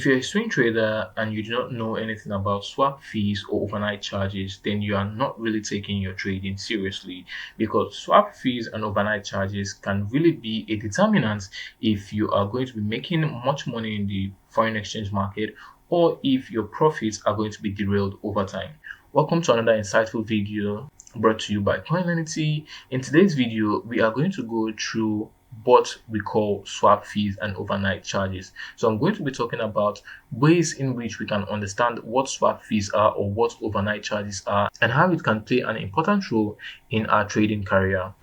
If you're a swing trader and you do not know anything about swap fees or overnight charges, then you are not really taking your trading seriously, because swap fees and overnight charges can really be a determinant if you are going to be making much money in the foreign exchange market or if your profits are going to be derailed over time. Welcome to another insightful video brought to you by Learnity. In today's video, we are going to go through what we call swap fees and overnight charges. So I'm going to be talking about ways in which we can understand what swap fees are or what overnight charges are and how it can play an important role in our trading career.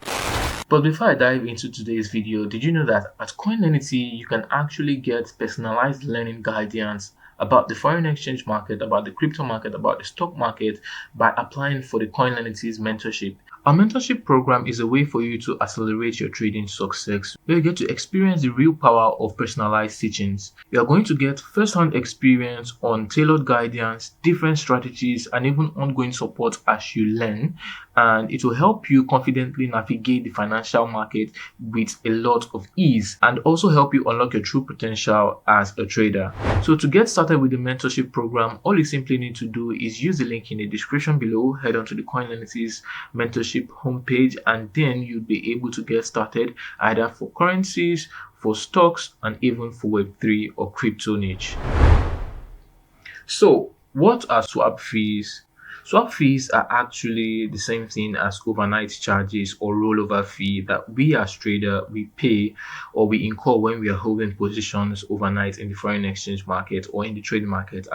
But before I dive into today's video, did you know that at Learnity you can actually get personalized learning guidance about the foreign exchange market, about the crypto market, about the stock market by applying for the Learnity's mentorship? Our mentorship program is a way for you to accelerate your trading success, where you get to experience the real power of personalized teachings. You are going to get first-hand experience on tailored guidance, different strategies, and even ongoing support as you learn. And it will help you confidently navigate the financial market with a lot of ease and also help you unlock your true potential as a trader. So to get started with the mentorship program, all you simply need to do is use the link in the description below, head on to the Learnity's mentorship homepage, and then you'll be able to get started either for currencies, for stocks, and even for Web3 or crypto niche. So what are swap fees? Swap fees are actually the same thing as overnight charges or rollover fee that we as trader we pay or we incur when we are holding positions overnight in the foreign exchange market or in the trading market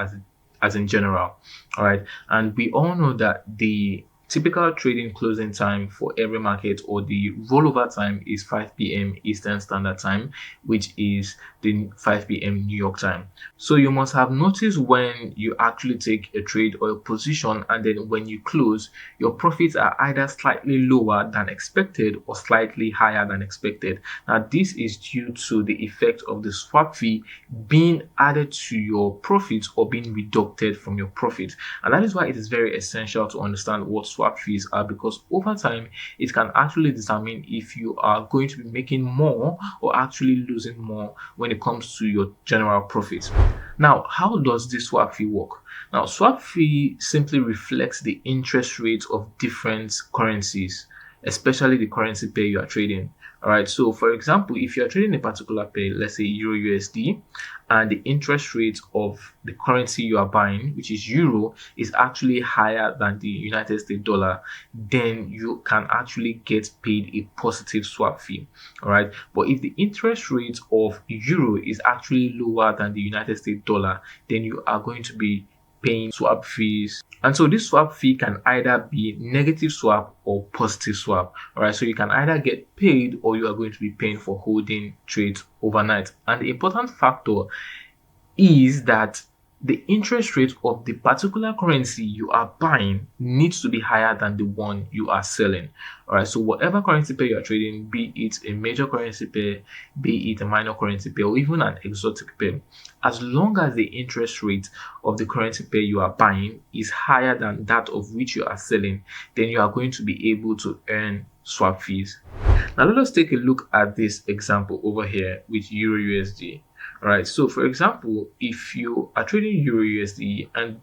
as in general. All right, and we all know that the typical trading closing time for every market or the rollover time is 5 p.m. Eastern Standard Time, which is the 5 p.m. New York time. So you must have noticed when you actually take a trade or a position and then when you close, your profits are either slightly lower than expected or slightly higher than expected. Now, this is due to the effect of the swap fee being added to your profits or being deducted from your profits. And that is why it is very essential to understand what swap fees are, because over time it can actually determine if you are going to be making more or actually losing more when it comes to your general profits. Now, how does this swap fee work? Now, swap fee simply reflects the interest rate of different currencies, especially the currency pair you are trading. All right, so for example, if you are trading a particular pair, let's say Euro USD, and the interest rate of the currency you are buying, which is Euro, is actually higher than the United States dollar, then you can actually get paid a positive swap fee. All right, but if the interest rate of Euro is actually lower than the United States dollar, then you are going to be paying swap fees. And so this swap fee can either be negative swap or positive swap. All right, so you can either get paid or you are going to be paying for holding trades overnight. And the important factor is that the interest rate of the particular currency you are buying needs to be higher than the one you are selling. All right, so whatever currency pair you are trading, be it a major currency pair, be it a minor currency pair, or even an exotic pair, as long as the interest rate of the currency pair you are buying is higher than that of which you are selling, then you are going to be able to earn swap fees. Now let us take a look at this example over here with Euro USD. All right, so for example, if you are trading Euro USD, and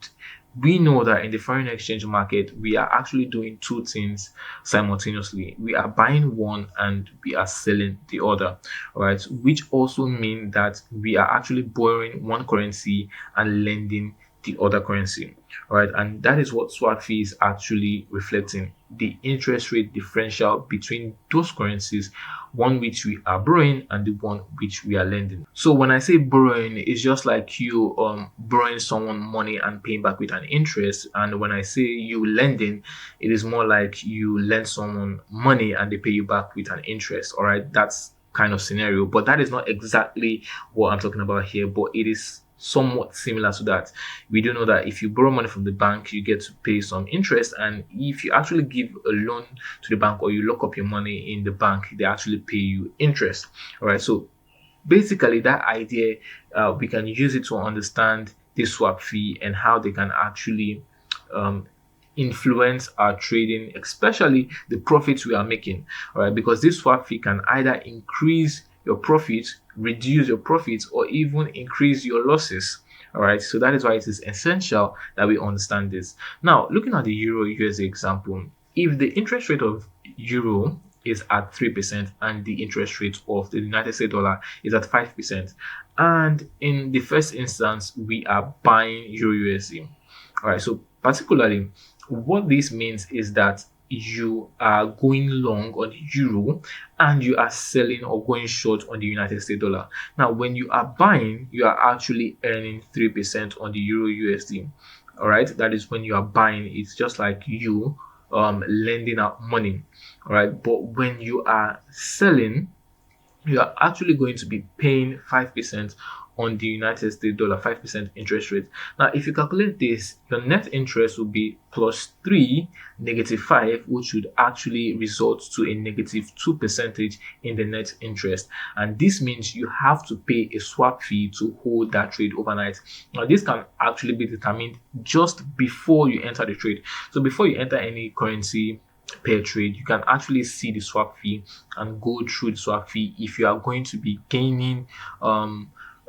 we know that in the foreign exchange market, we are actually doing two things simultaneously. We are buying one and we are selling the other, all right, which also means that we are actually borrowing one currency and lending the other currency. All right, and that is what swap fee is actually reflecting, the interest rate differential between those currencies, one which we are borrowing and the one which we are lending. So when I say borrowing, it's just like you borrowing someone money and paying back with an interest. And when I say you lending, it is more like you lend someone money and they pay you back with an interest. All right, that's kind of scenario, but that is not exactly what I'm talking about here, but it is somewhat similar to that. We do know that if you borrow money from the bank, you get to pay some interest, and if you actually give a loan to the bank or you lock up your money in the bank, they actually pay you interest. All right, so basically that idea, we can use it to understand this swap fee and how they can actually influence our trading, especially the profits we are making. All right, because this swap fee can either increase your profits, reduce your profits, or even increase your losses. All right, so that is why it is essential that we understand this. Now, looking at the Euro USD example, if the interest rate of Euro is at 3% and the interest rate of the United States dollar is at 5%, and in the first instance, we are buying Euro USD. All right, so particularly, what this means is that you are going long on the euro and you are selling or going short on the United States dollar. Now, when you are buying, you are actually earning 3% on the euro USD. All right, that is when you are buying. It's just like you lending out money. All right, but when you are selling, you are actually going to be paying 5% on the United States dollar, 5% interest rate. Now, if you calculate this, your net interest will be plus 3, negative 5, which would actually result to a negative 2% in the net interest. And this means you have to pay a swap fee to hold that trade overnight. Now, this can actually be determined just before you enter the trade. So before you enter any currency pair trade, you can actually see the swap fee and go through the swap fee if you are going to be gaining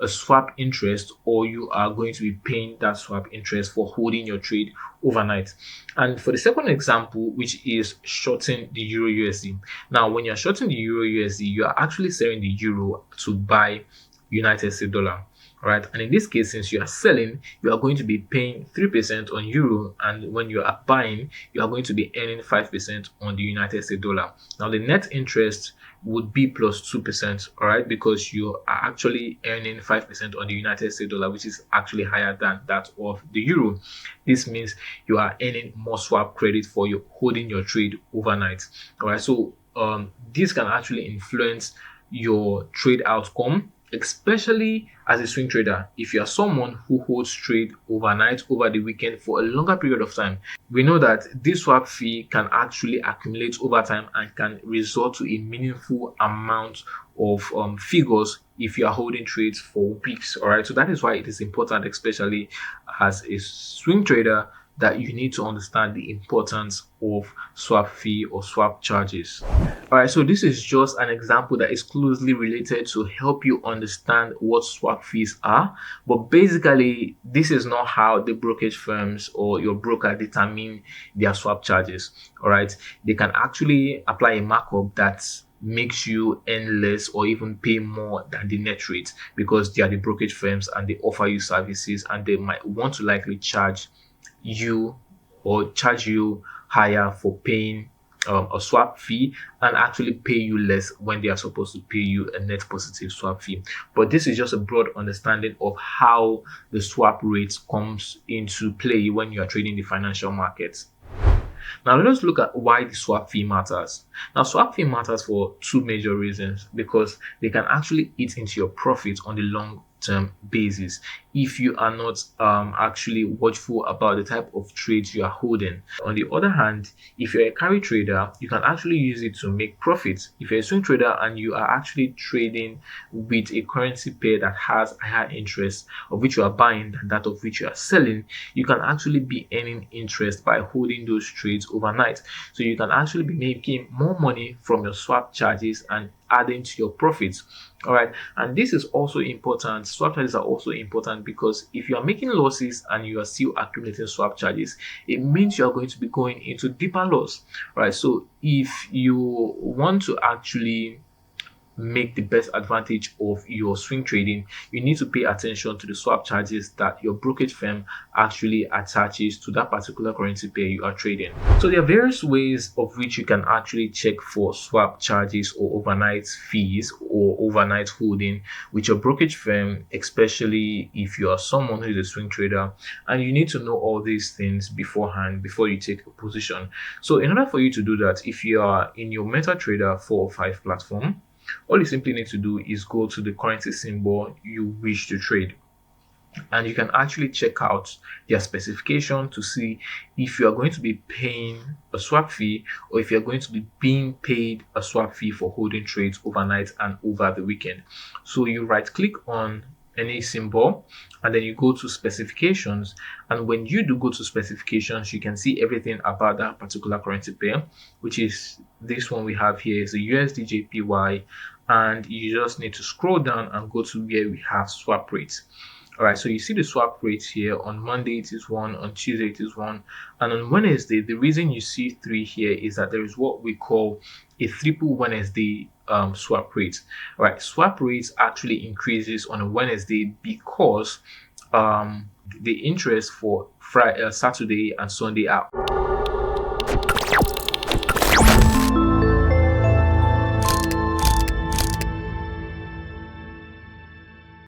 a swap interest, or you are going to be paying that swap interest for holding your trade overnight. And for the second example, which is shorting the euro USD. Now, when you're shorting the euro USD, you are actually selling the euro to buy United States dollar. Right, and in this case, since you are selling, you are going to be paying 3% on euro, and when you are buying, you are going to be earning 5% on the United States dollar. Now, the net interest would be plus 2%, all right, because you are actually earning 5% on the United States dollar, which is actually higher than that of the euro. This means you are earning more swap credit for you holding your trade overnight. All right, so this can actually influence your trade outcome, especially as a swing trader. If you are someone who holds trade overnight, over the weekend, for a longer period of time, we know that this swap fee can actually accumulate over time and can result to a meaningful amount of figures if you are holding trades for weeks. All right, so that is why it is important, especially as a swing trader, that you need to understand the importance of swap fee or swap charges. All right, so this is just an example that is closely related to help you understand what swap fees are. But basically, this is not how the brokerage firms or your broker determine their swap charges. All right, they can actually apply a markup that makes you earn less or even pay more than the net rate, because they are the brokerage firms and they offer you services, and they might want to likely charge you higher for paying a swap fee, and actually pay you less when they are supposed to pay you a net positive swap fee. But this is just a broad understanding of how the swap rate comes into play when you are trading the financial markets. Now, let us look at why the swap fee matters. Now, swap fee matters for two major reasons, because they can actually eat into your profit on the long term basis if you are not actually watchful about the type of trades you are holding. On the other hand, if you're a carry trader, you can actually use it to make profits. If you're a swing trader and you are actually trading with a currency pair that has a higher interest of which you are buying than that of which you are selling, you can actually be earning interest by holding those trades overnight. So you can actually be making more money from your swap charges and adding to your profits. All right, and this is also important. Swap charges are also important because if you are making losses and you are still accumulating swap charges, it means you are going to be going into deeper loss. All right, so if you want to actually make the best advantage of your swing trading, you need to pay attention to the swap charges that your brokerage firm actually attaches to that particular currency pair you are trading. So there are various ways of which you can actually check for swap charges or overnight fees or overnight holding with your brokerage firm, especially if you are someone who is a swing trader, and you need to know all these things beforehand before you take a position. So in order for you to do that, if you are in your MetaTrader 4 or 5 platform, all you simply need to do is go to the currency symbol you wish to trade, and you can actually check out their specification to see if you are going to be paying a swap fee or if you're going to be being paid a swap fee for holding trades overnight and over the weekend. So you right click on any symbol and then you go to specifications, and when you do go to specifications, you can see everything about that particular currency pair, which is this one we have here is the USD JPY, and you just need to scroll down and go to where we have swap rates. All right, so you see the swap rates here. On Monday it is one, on Tuesday it is one, and on Wednesday, the reason you see three here is that there is what we call a triple Wednesday swap rate. All right, swap rates actually increases on a Wednesday because the interest for Friday, Saturday, and Sunday are